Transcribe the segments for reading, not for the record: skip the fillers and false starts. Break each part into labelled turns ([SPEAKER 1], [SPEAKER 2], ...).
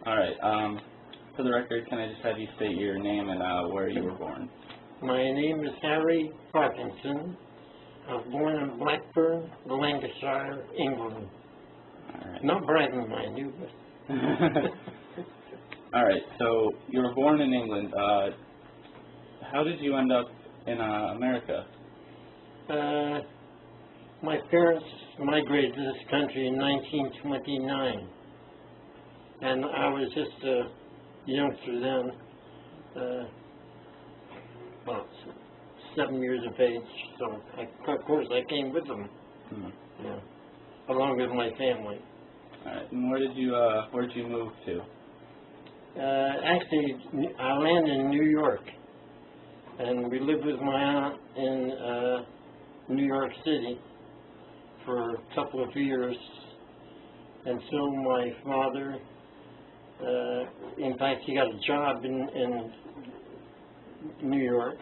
[SPEAKER 1] All right. For the record, can I just have you state your name and where you were born?
[SPEAKER 2] My name is Harry Parkington. I was born in Blackburn, Lancashire, England.
[SPEAKER 1] All right.
[SPEAKER 2] Not bragging, mind you, but...
[SPEAKER 1] All right. So you were born in England. How did you end up in America?
[SPEAKER 2] My parents migrated to this country in 1929, and I was just a youngster then, about 7 years of age, so of course I came with them, yeah, along with my family.
[SPEAKER 1] All right. And where did you move to?
[SPEAKER 2] Actually, I landed in New York, and we lived with my aunt in New York City for a couple of years until my father, in fact, he got a job in New York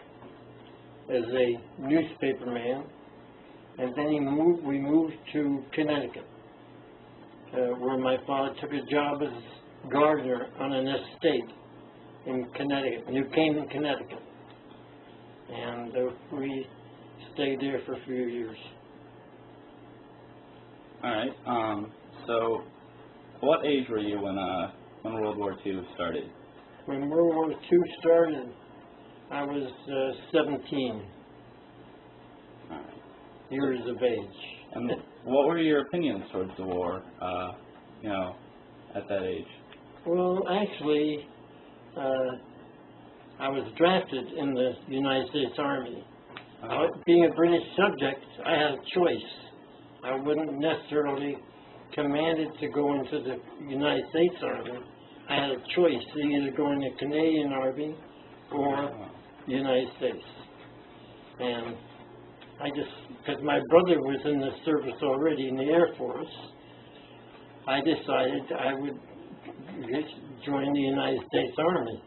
[SPEAKER 2] as a newspaperman, and then we moved to Connecticut, where my father took a job as gardener on an estate in Connecticut, New Canaan, Connecticut, and we stayed there for a few years.
[SPEAKER 1] All right. So, what age were you when World War II started?
[SPEAKER 2] When World War II started, I was 17 years of age.
[SPEAKER 1] And what were your opinions towards the war, at that age?
[SPEAKER 2] Well, actually, I was drafted in the United States Army. Being a British subject, I had a choice. I wasn't necessarily commanded to go into the United States Army. I had a choice to either go in the Canadian Army or the United States. And I just, because my brother was in the service already in the Air Force, I decided I would join the United States Army.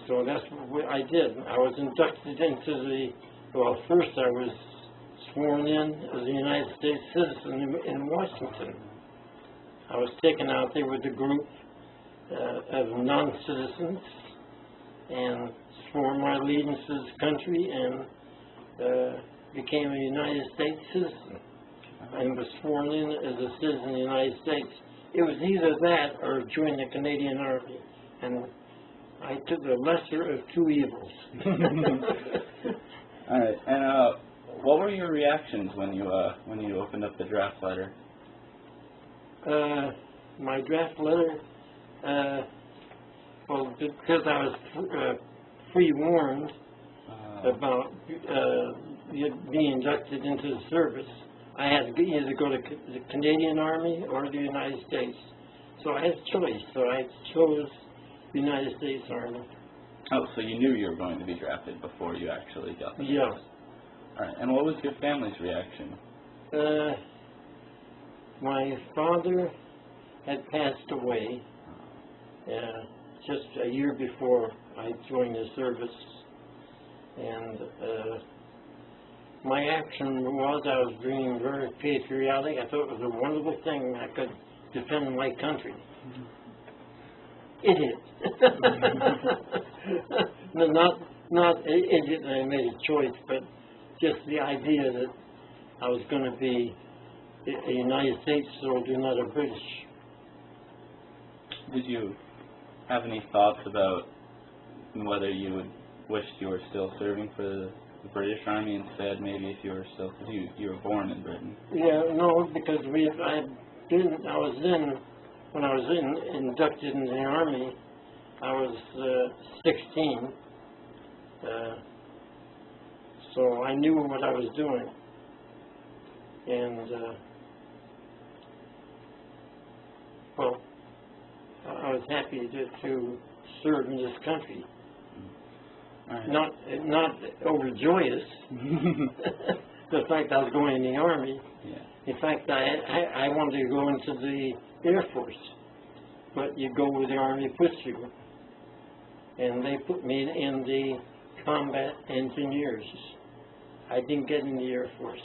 [SPEAKER 2] So that's what I did. I was inducted into first I was sworn in as a United States citizen in Washington. I was taken out there with a group of non-citizens and swore my allegiance to this country and became a United States citizen and was sworn in as a citizen of the United States. It was either that or join the Canadian Army, and I took the lesser of two evils.
[SPEAKER 1] All right. And what were your reactions when you opened up the draft letter?
[SPEAKER 2] My draft letter, well, because I was pre-warned about being inducted into the service, I had to either go to the Canadian Army or the United States. So I had a choice. So I chose the United States Army.
[SPEAKER 1] Oh, so you knew you were going to be drafted before you actually got the
[SPEAKER 2] Yeah.
[SPEAKER 1] All right. And what was your family's reaction?
[SPEAKER 2] My father had passed away just a year before I joined the service, and my action was I was being very patriotic. I thought it was a wonderful thing I could defend my country. Idiot. No, not idiot that I made a choice, but just the idea that I was going to be a United States soldier, not a British.
[SPEAKER 1] Did you have any thoughts about whether you would wish you were still serving for the British Army instead, maybe if you were still, because you were born in Britain?
[SPEAKER 2] Yeah, no, because when I was inducted in the Army, I was 16, so I knew what I was doing, and well, I was happy to serve in this country.
[SPEAKER 1] Right.
[SPEAKER 2] Not overjoyous the fact I was going in the Army.
[SPEAKER 1] Yeah.
[SPEAKER 2] In fact, I wanted to go into the Air Force, but you go where the Army puts you, and they put me in the combat engineers. I didn't get in the Air Force.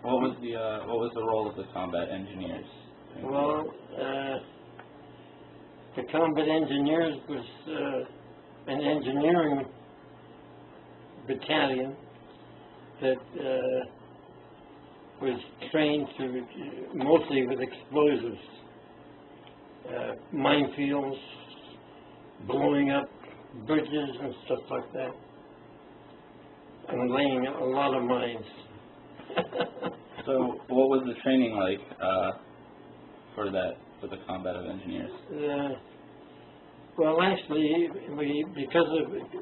[SPEAKER 1] What was the role of the combat engineers?
[SPEAKER 2] Well, the combat engineers was an engineering battalion that was trained to mostly with explosives, minefields, blowing up bridges and stuff like that, and laying a lot of mines.
[SPEAKER 1] So, what was the training like for the combat of engineers?
[SPEAKER 2] Well, actually, because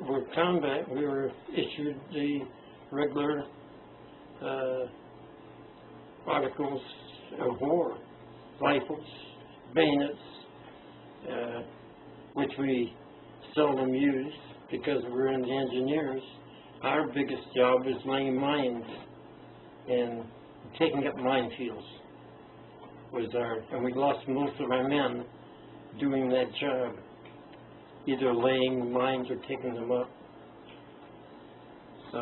[SPEAKER 2] we're combat, we were issued the regular articles of war, rifles, bayonets, which we seldom use because we're in the engineers. Our biggest job is laying mines and taking up minefields. And we lost most of our men doing that job, either laying mines or taking them up.
[SPEAKER 1] So,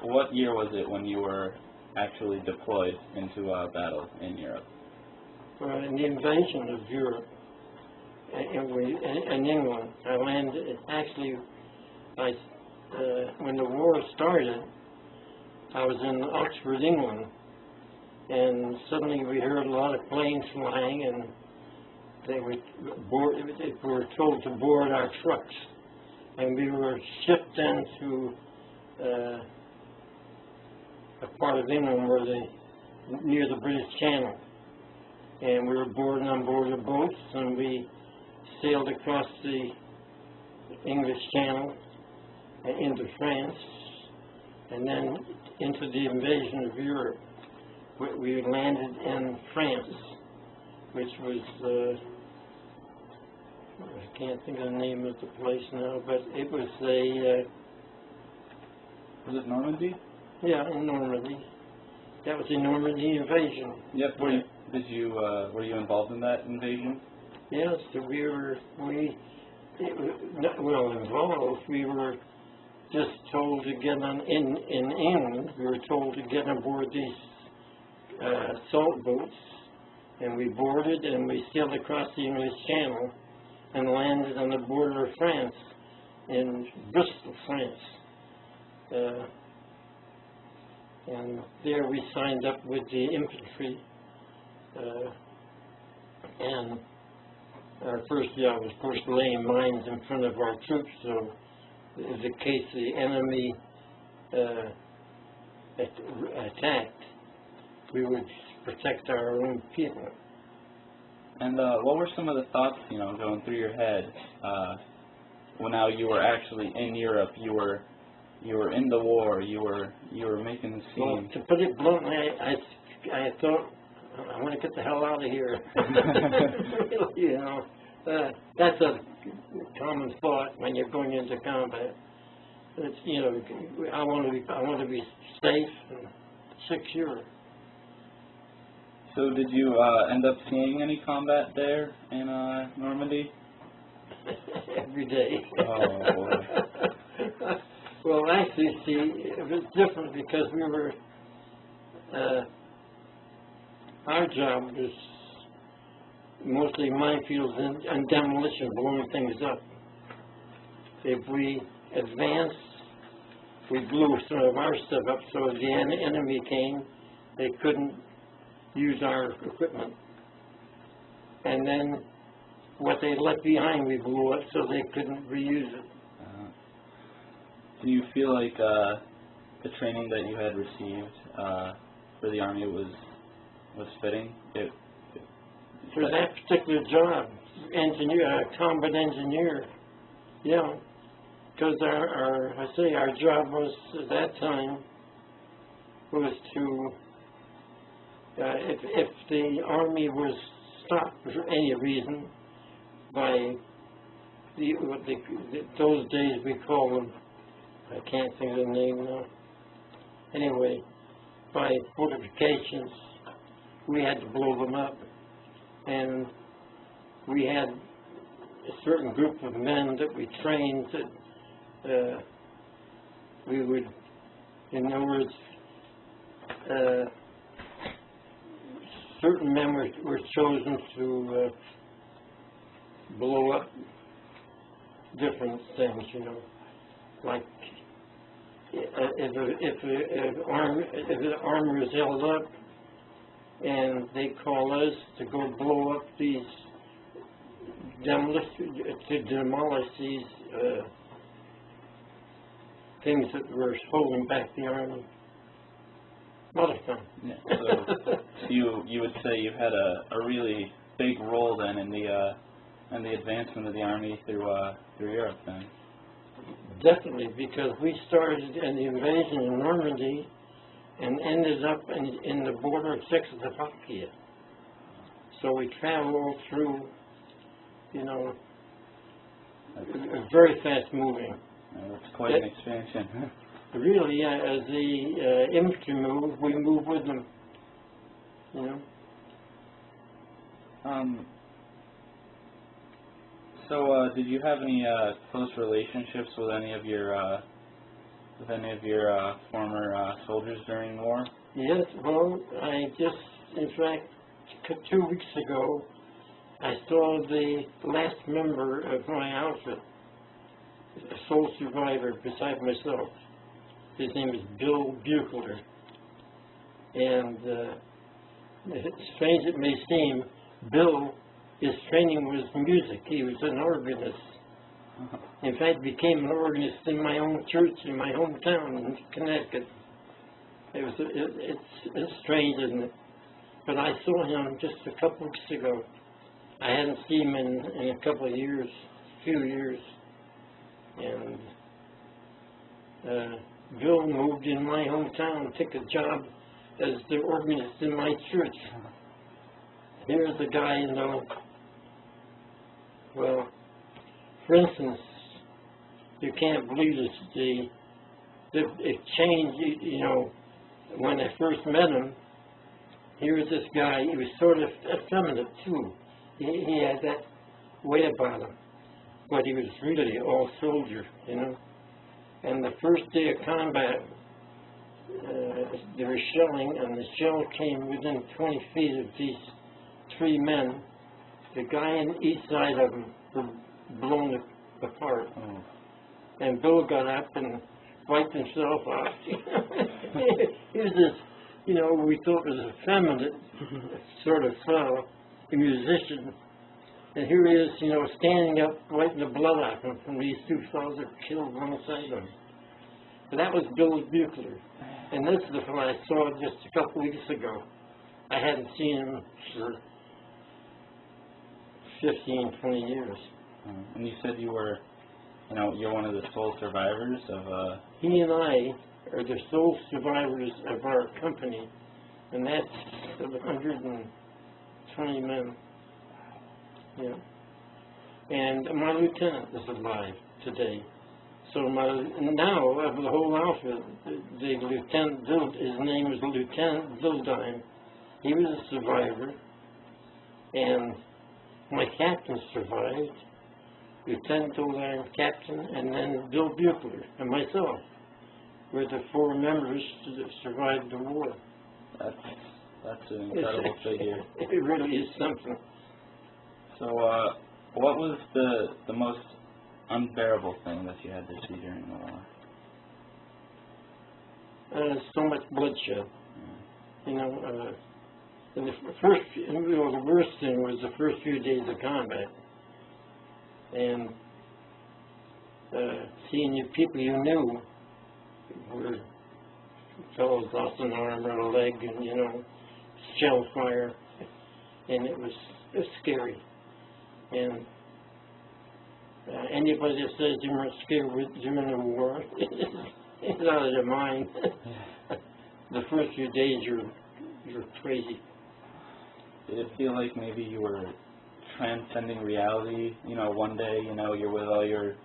[SPEAKER 1] what year was it when you were actually deployed into battle in Europe?
[SPEAKER 2] In the invasion of Europe and England, I landed. Actually, when the war started, I was in Oxford, England, and suddenly we heard a lot of planes flying, and they were told to board our trucks, and we were shipped into a part of England near the British Channel, and we were boarding on board of boats, and we sailed across the English Channel into France, and then into the invasion of Europe. We landed in France, which was, I can't think of the name of the place now, but it was
[SPEAKER 1] Was it Normandy?
[SPEAKER 2] Yeah, in Normandy. That was the Normandy invasion.
[SPEAKER 1] Yep. Were you involved in that invasion?
[SPEAKER 2] Yes, we were involved. We were just told to get on in England. We were told to get on board these salt boats, and we boarded and we sailed across the English Channel and landed on the border of France, in Bristol, France. And there we signed up with the infantry, and our first job was, of course, laying mines in front of our troops, so in case the enemy attacked, we would protect our own people.
[SPEAKER 1] And what were some of the thoughts, going through your head when now you were actually in Europe? You were in the war. You were making the scene.
[SPEAKER 2] Well, to put it bluntly, I thought, I want to get the hell out of here. That's a common thought when you're going into combat. It's, I want to be safe and secure.
[SPEAKER 1] So did you end up seeing any combat there in Normandy?
[SPEAKER 2] Every day.
[SPEAKER 1] Oh, boy.
[SPEAKER 2] Well, actually, see, it was different because we were, our job was mostly minefields and demolition, blowing things up. If we advanced, we blew some of our stuff up, so if the enemy came, they couldn't use our equipment. And then what they left behind, we blew up so they couldn't reuse it.
[SPEAKER 1] Do you feel like the training that you had received for the Army was fitting?
[SPEAKER 2] For that particular job, combat engineer, yeah, because our job was at that time was to if the Army was stopped for any reason by those days we call them, I can't think of the name now. Anyway, by fortifications, we had to blow them up. And we had a certain group of men that we trained that we would, in other words, certain men were chosen to blow up different things, you know, like if the armor is held up and they call us to go blow up these, to demolish these things that were holding back the army. A lot of fun.
[SPEAKER 1] Yeah, so you would say you had a really big role then in the advancement of the army through Europe then.
[SPEAKER 2] Definitely, because we started in the invasion of Normandy and ended up in the border of Czechoslovakia. So we traveled through, you know, very fast moving.
[SPEAKER 1] That's quite an expansion.
[SPEAKER 2] Really, as the infantry move, we move with them, you know.
[SPEAKER 1] So, did you have any close relationships with any of your former soldiers during the war?
[SPEAKER 2] Yes, well, I just, in fact, 2 weeks ago, I saw the last member of my outfit, a sole survivor beside myself. His name is Bill Buechler. And as strange it may seem, Bill, his training was music. He was an organist. In fact, became an organist in my own church in my hometown in Connecticut. It's strange, isn't it? But I saw him just a couple weeks ago. I hadn't seen him in a couple of years, few years. And Bill moved in my hometown, took a job as the organist in my church. Here's a guy, you know, well, for instance, you can't believe this, it changed, you know, when I first met him. Here was this guy, he was sort of effeminate too. He had that way about him, but he was really all soldier, you know. And the first day of combat, they were shelling, and the shell came within 20 feet of these 3 men. The guy on each side of them were blown apart.
[SPEAKER 1] Oh.
[SPEAKER 2] And Bill got up and wiped himself off. He was this, you know, we thought was effeminate sort of fellow, a musician. And here he is, you know, standing up, wiping the blood off him from these 2 fellows that killed one side of him. But that was Bill Buechler. And this is the fellow I saw just a couple weeks ago. I hadn't seen him for 15, 20 years.
[SPEAKER 1] And you said you were, you know, you're one of the sole survivors of...
[SPEAKER 2] He and I are the sole survivors of our company, and that's 120 men. Yeah. And my lieutenant is alive today. So now, of the whole outfit, the lieutenant, his name is Lieutenant Dildine. He was a survivor. And my captain survived, Lieutenant Dildine, captain, and then Bill Buechler and myself were the 4 members that survived the war.
[SPEAKER 1] That's an incredible figure.
[SPEAKER 2] It really is something.
[SPEAKER 1] So, what was the most unbearable thing that you had to see during the war?
[SPEAKER 2] So much bloodshed. You know, and the worst thing was the first few days of combat. And seeing you people you knew were fellows lost an arm or a leg, and, you know, shell fire. And it was scary. And anybody that says you weren't scared during the war is out of their mind. The first few days you're crazy.
[SPEAKER 1] Did it feel like maybe you were transcending reality? You know, one day, you know, you're with all your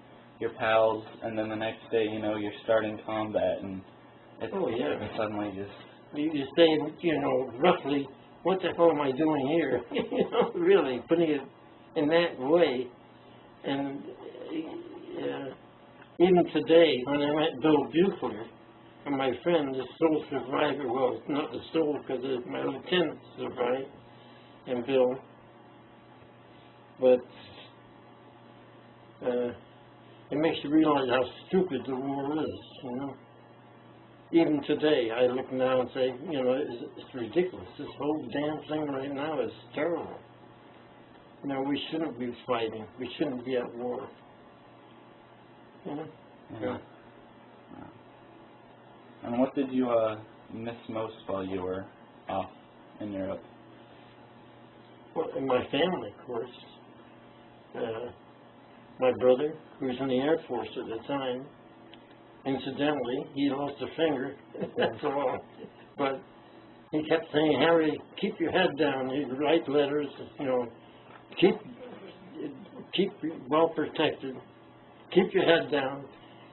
[SPEAKER 1] pals, and then the next day, you know, you're starting combat, and it's suddenly just...
[SPEAKER 2] You say, you know, roughly, what the hell am I doing here? You know, really, putting it in that way. And even today, when I met Bill Buechler, and my friend, the sole survivor, well, not the sole, because my lieutenant survived, and Bill, but it makes you realize how stupid the war is, you know. Even today, I look now and say, you know, it's ridiculous. This whole damn thing right now is terrible. You know, we shouldn't be fighting. We shouldn't be at war. You know?
[SPEAKER 1] Yeah. And what did you miss most while you were off in Europe?
[SPEAKER 2] Well, and my family, of course. My brother, who was in the Air Force at the time, incidentally, he lost a finger. That's all. But he kept saying, Harry, keep your head down. He'd write letters, you know, keep well protected. Keep your head down.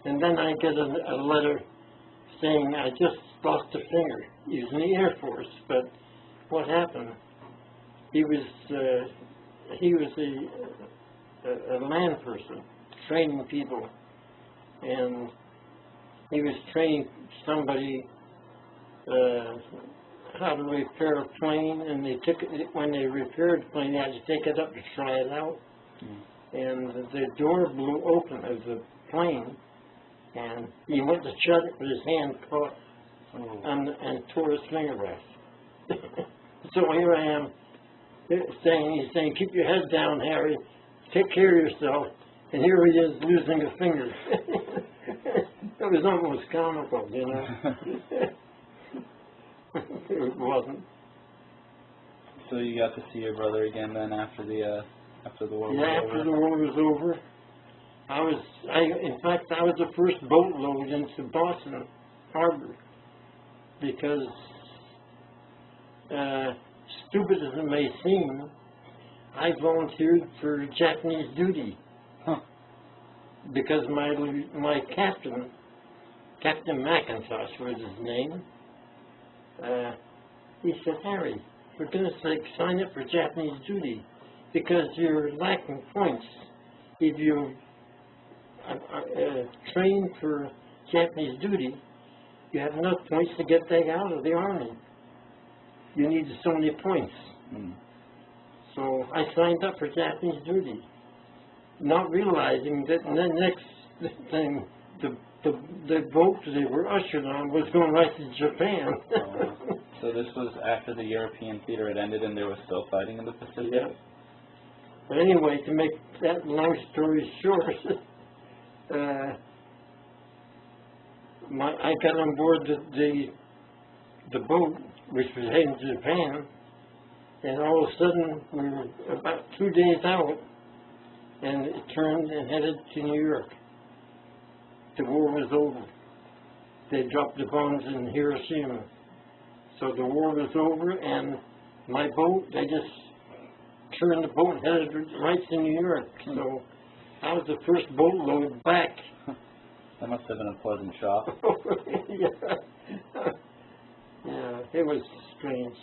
[SPEAKER 2] And then I get a letter saying I just lost a finger. He was in the Air Force, but what happened? He was a land person, training people, and he was training somebody how to repair a plane, and they took it, when they repaired the plane, they had to take it up to try it out, and the door blew open of the plane, and he went to shut it, but his hand caught and tore his finger off. So here I am, he's saying, keep your head down, Harry, take care of yourself, and here he is losing a finger. It was almost comical, you know. It wasn't.
[SPEAKER 1] So you got to see your brother again then after the war was over?
[SPEAKER 2] Yeah, after the war was over. In fact, I was the first boatload into Boston Harbor because, stupid as it may seem, I volunteered for Japanese duty.
[SPEAKER 1] Huh.
[SPEAKER 2] Because my captain, Captain McIntosh was his name, he said, Harry, for goodness sake, sign up for Japanese duty because you're lacking points. If you train for Japanese duty, you have enough points to get back out of the Army. You need so many points. So I signed up for Japanese duty, not realizing that the next thing, the boat they were ushered on was going right to Japan.
[SPEAKER 1] So this was after the European theater had ended and there was still fighting in the Pacific?
[SPEAKER 2] Yeah. But anyway, to make that long story short, I got on board the boat, which was heading to Japan, and all of a sudden we were about 2 days out, and it turned and headed to New York. The war was over. They dropped the bombs in Hiroshima. So the war was over, and my boat, they just turned the boat and headed right to New York. So I was the first boatload back.
[SPEAKER 1] That must have been a pleasant shock.
[SPEAKER 2] Yeah, it was strange.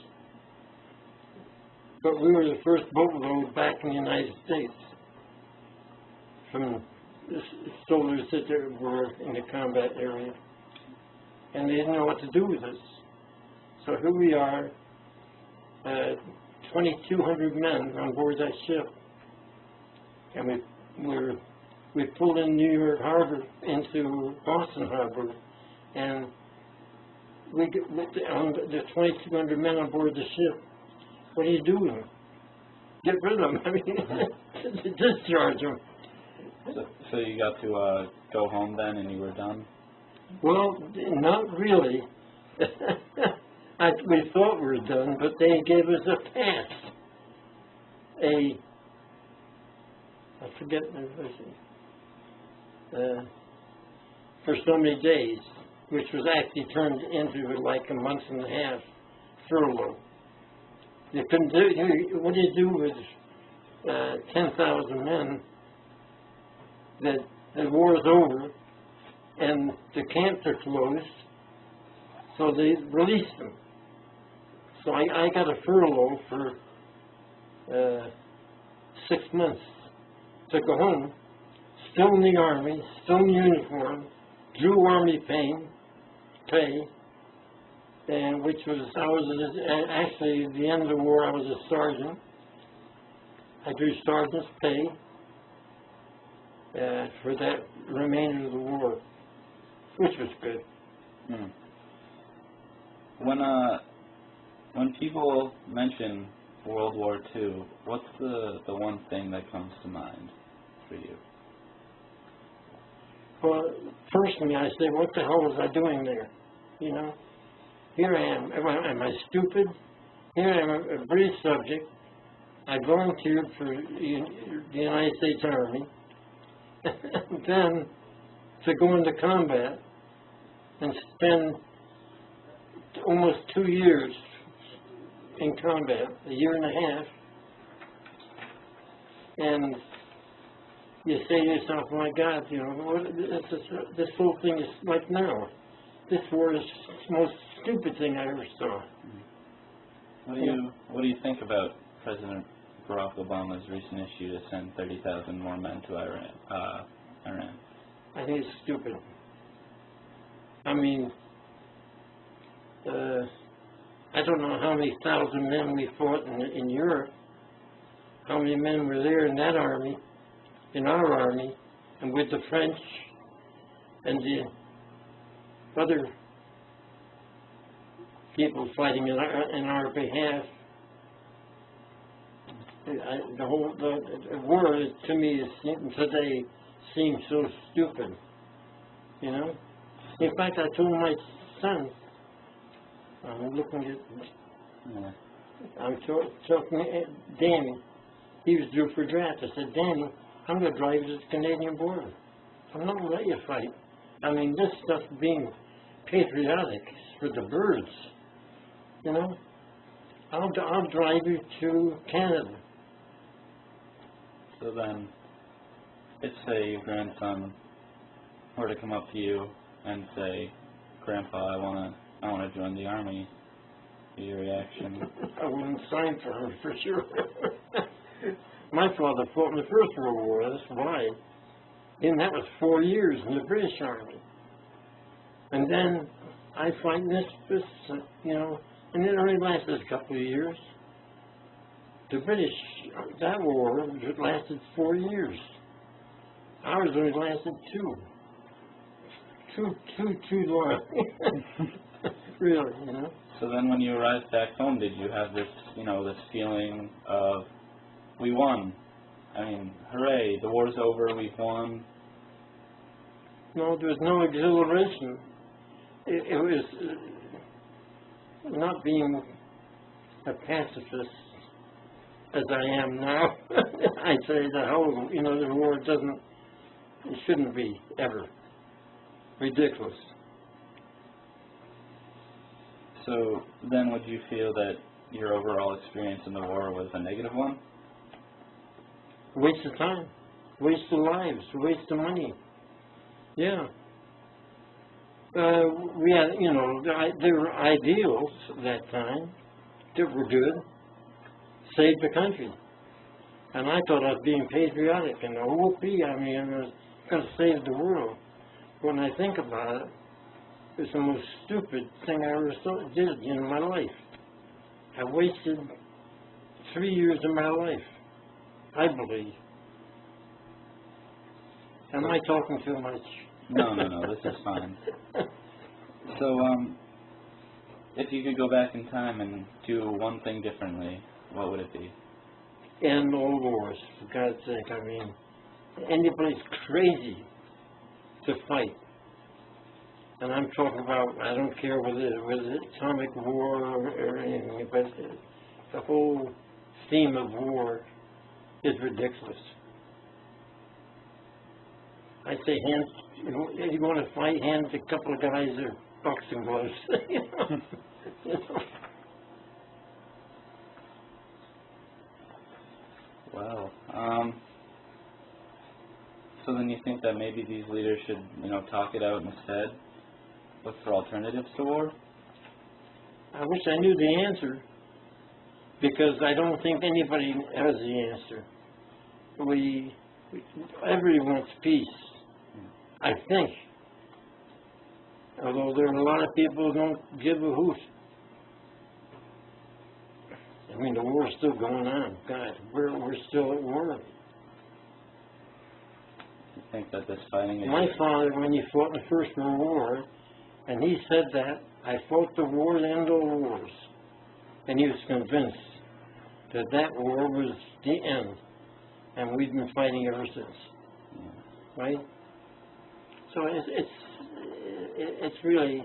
[SPEAKER 2] But we were the first boatload back in the United States from the soldiers that were in the combat area. And they didn't know what to do with us. So here we are, 2,200 men on board that ship. And we pulled in New York Harbor into Boston Harbor, and we get the 2,200 men on board the ship. What do you do with them? Get rid of them. I mean, discharge them.
[SPEAKER 1] So you got to go home then, and you were done?
[SPEAKER 2] Well, not really. We thought we were done, but they gave us a pass. I forget for so many days, which was actually turned into like a month and a half furlough. You couldn't do. What do you do with 10,000 men? That the war is over and the camps are closed, so they released them. So I got a furlough for 6 months to go home, still in the Army, still in uniform, drew Army pay, and which was, actually at the end of the war I was a sergeant. I drew sergeant's pay, for that remainder of the war, which was good.
[SPEAKER 1] Hmm. When people mention World War II, what's the one thing that comes to mind for you?
[SPEAKER 2] Well, personally, I say, what the hell was I doing there? You know, here I am. Am I stupid? Here I am, a British subject. I volunteered for the United States Army. Then to go into combat and spend almost 2 years in combat, a year and a half, and you say to yourself, my God, you know, this whole thing is like now. This war is the most stupid thing I ever saw.
[SPEAKER 1] What do you think about President Barack Obama's recent issue to send 30,000 more men to Iran?
[SPEAKER 2] I think it's stupid. I mean, I don't know how many thousand men we fought in Europe, how many men were there in that army, in our army, and with the French and the other people fighting in our behalf. The war to me today seems so stupid, you know. In fact, I told my son, I'm looking at, I'm talking Danny. He was due for draft. I said, Danny, I'm going to drive you to the Canadian border. I'm not going to let you fight. I mean, this stuff being patriotic is for the birds, you know. I'll drive you to Canada.
[SPEAKER 1] So then, if say your grandson were to come up to you and say, Grandpa, I wanna join the army, your reaction?
[SPEAKER 2] I wouldn't sign for him for sure. My father fought in the First World War. That's why. And that was 4 years in the British Army. And then I fight in this, you know, and it only lasted a couple of years. The British, that war, it lasted 4 years. Ours only lasted 2. Too long. Really, you know.
[SPEAKER 1] So then when you arrived back home, did you have this, you know, this feeling of, we won? I mean, hooray, the war's over, we've won.
[SPEAKER 2] No, there was no exhilaration. It was not being a pacifist as I am now. I'd say the whole, you know, the war it shouldn't be ever. Ridiculous.
[SPEAKER 1] So then would you feel that your overall experience in the war was a negative one?
[SPEAKER 2] Waste of time, waste of lives, waste of money. Yeah. We had, you know, there were ideals at that time that were good. Saved the country. And I thought I was being patriotic and whoopee, I mean, I was going to save the world. When I think about it, it's the most stupid thing I ever did in my life. I wasted 3 years of my life, I believe. Am I talking too much?
[SPEAKER 1] No, this is fine. So, if you could go back in time and do one thing differently, what would it be?
[SPEAKER 2] End all wars, for God's sake. I mean, anybody's crazy to fight. And I'm talking about, I don't care whether it's atomic war or anything, but the whole theme of war is ridiculous. I say, you want to fight, hand a couple of guys their boxing gloves. You know?
[SPEAKER 1] Well, so then you think that maybe these leaders should, you know, talk it out instead? Look for alternatives to war?
[SPEAKER 2] I wish I knew the answer, because I don't think anybody has the answer. Everybody wants peace, I think. Although there are a lot of people who don't give a hoot. I mean, the war's still going on. God, we're still at war.
[SPEAKER 1] think that this fighting is...
[SPEAKER 2] My father, when he fought in the First World War, and he said that, I fought the war to end all wars. And he was convinced that that war was the end. And we've been fighting ever since.
[SPEAKER 1] Yeah.
[SPEAKER 2] Right? So it's really a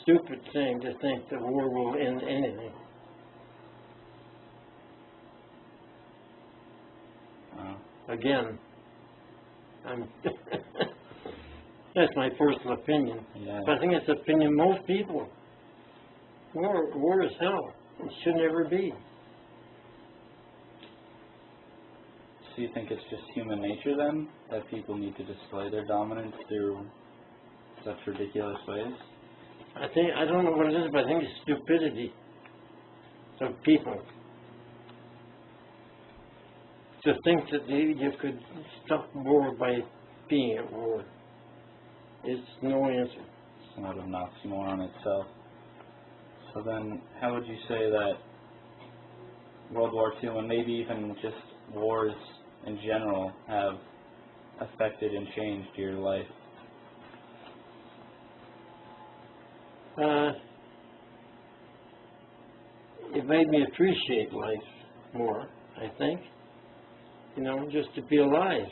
[SPEAKER 2] stupid thing to think the war will end anything. Again, that's my personal opinion.
[SPEAKER 1] Yeah.
[SPEAKER 2] But I think it's the opinion of most people. War is hell. It should never be.
[SPEAKER 1] So you think it's just human nature then, that people need to display their dominance through such ridiculous ways?
[SPEAKER 2] I don't know what it is, but I think it's stupidity of people. To think that you could stop war by being at war is no answer.
[SPEAKER 1] It's not an oxymoron itself. So then, how would you say that World War II and maybe even just wars in general have affected and changed your life?
[SPEAKER 2] It made me appreciate life more, I think. You know, just to be alive.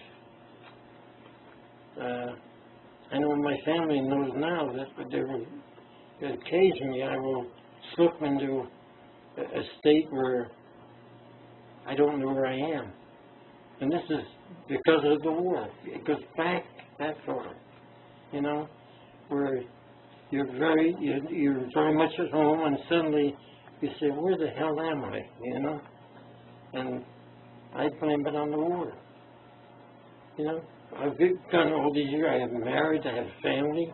[SPEAKER 2] I know my family knows now that occasionally I will slip into a state where I don't know where I am. And this is because of the war. It goes back that far, you know, where you're very much at home, and suddenly you say, where the hell am I, you know? And I blame it on the war. You know, I've done all these years. I have married, I have a family,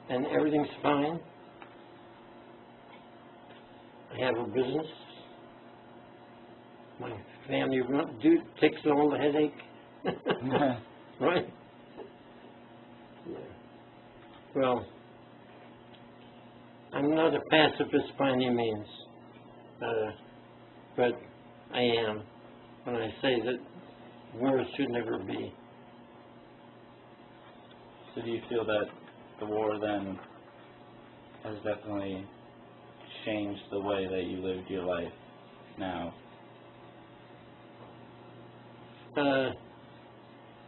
[SPEAKER 2] and everything's fine. I have a business. My family takes all the headache. Right? Yeah. Well, I'm not a pacifist by any means, but I am when I say that war should never be.
[SPEAKER 1] So do you feel that the war then has definitely changed the way that you lived your life now?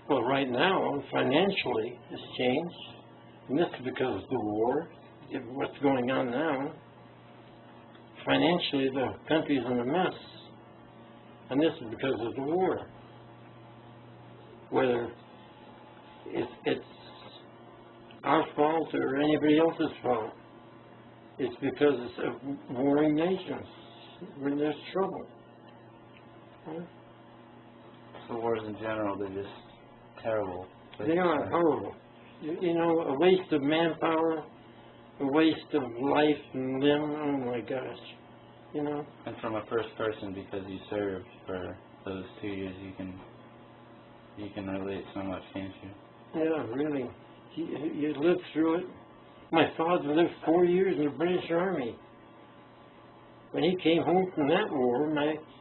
[SPEAKER 2] Well, right now, financially, it's changed. And this is because of the war, what's going on now. Financially, the country's in a mess. And this is because of the war. Whether it's our fault or anybody else's fault, it's because of warring nations. When there's trouble. Huh?
[SPEAKER 1] So wars in general, they're just terrible.
[SPEAKER 2] They are horrible. You know, a waste of manpower, a waste of life and limb. Oh my gosh. You know.
[SPEAKER 1] And from a first person, because you served for those 2 years, you can relate so much, can't you?
[SPEAKER 2] Yeah, really. You lived through it. My father lived 4 years in the British Army. When he came home from that war,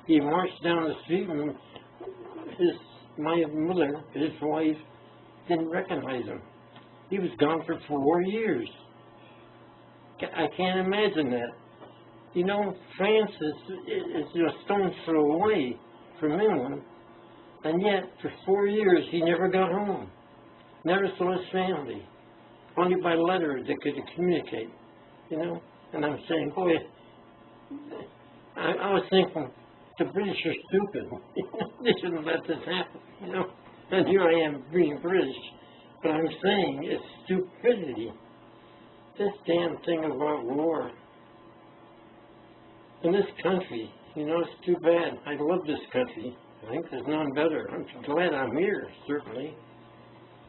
[SPEAKER 2] he marched down the street and my mother, his wife, didn't recognize him. He was gone for 4 years. I can't imagine that. You know, France is a stone's throw away from England, and yet for 4 years he never got home. Never saw his family. Only by letter they could communicate, you know. And I'm saying, boy, I was thinking, the British are stupid. They shouldn't let this happen, you know. And here I am being British. But I'm saying it's stupidity. This damn thing about war. In this country, you know, it's too bad. I love this country. I think there's none better. I'm glad I'm here, certainly.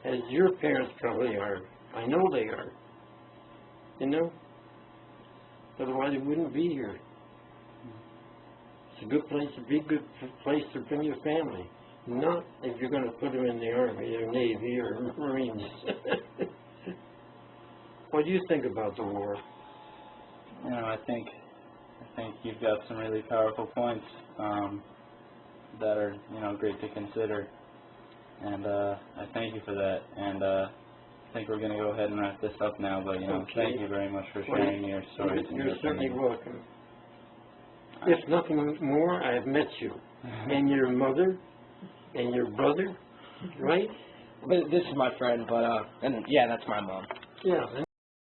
[SPEAKER 2] As your parents probably are. I know they are. You know? Otherwise, they wouldn't be here. It's a good place to be, good place to bring your family. Not if you're going to put them in the Army or Navy or Marines. What do you think about the war?
[SPEAKER 1] You know, I think you've got some really powerful points that are, you know, great to consider. And I thank you for that. And I think we're going to go ahead and wrap this up now. But, you know,
[SPEAKER 2] Okay.
[SPEAKER 1] thank you very much for sharing your stories. and
[SPEAKER 2] You're
[SPEAKER 1] your
[SPEAKER 2] certainly
[SPEAKER 1] opinions.
[SPEAKER 2] welcome. If nothing more, I have met you. And your mother, and your brother, right?
[SPEAKER 3] But this is my friend, but, and yeah, that's my mom.
[SPEAKER 2] Yeah.